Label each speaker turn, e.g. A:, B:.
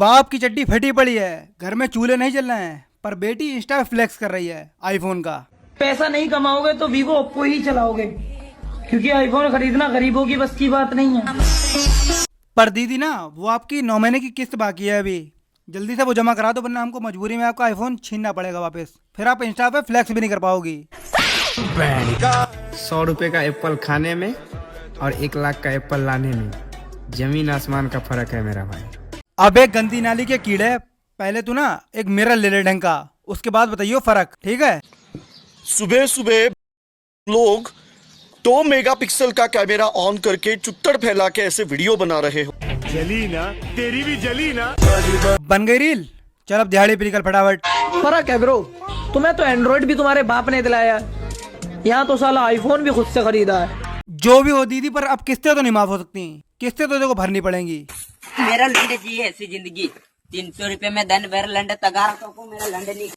A: बाप की चड्डी फटी पड़ी है, घर में चूल्हे नहीं जल रहे हैं, पर बेटी इंस्टा पे फ्लेक्स कर रही है आईफोन का।
B: पैसा नहीं कमाओगे तो वीवो ओप्पो ही चलाओगे, क्योंकि आईफोन खरीदना गरीबों की बस की बात नहीं है।
A: पर दीदी ना, वो आपकी 9 महीने की किस्त बाकी है अभी, जल्दी से वो जमा करा दो, वरना हमको मजबूरी में आपका आईफोन छीनना पड़ेगा वापस, फिर आप इंस्टा पे फ्लेक्स भी नहीं कर पाओगी।
C: 100 रुपए का एप्पल खाने में और 1 लाख का एप्पल लाने में जमीन आसमान का फर्क है मेरा भाई।
A: अब एक गंदी नाली के कीड़े, पहले तू ना एक मिरर ले ले ढंग का, उसके बाद बताइयो फर्क, ठीक है?
D: सुबह सुबह लोग 2 मेगापिक्सल का कैमरा ऑन करके चुत्तड़ फैला के ऐसे वीडियो बना रहे हो।
E: जली ना, तेरी भी जली ना।
A: बन गई रील, चल अब दिहाड़ी पे निकल फटाफट।
B: फर्क है ब्रो, तुम्हें तो एंड्रॉइड भी तुम्हारे बाप ने दिलाया, यहाँ तो साला आईफोन भी खुद से खरीदा है।
A: जो भी हो दीदी, पर अब किस्तें तो नहीं माफ हो सकती, किस्तें तो देखो भरनी पड़ेंगी।
F: मेरा लंडे जी ऐसी जिंदगी 300 रुपए में दिन भर लंडे तगार तो मेरा लंडे नहीं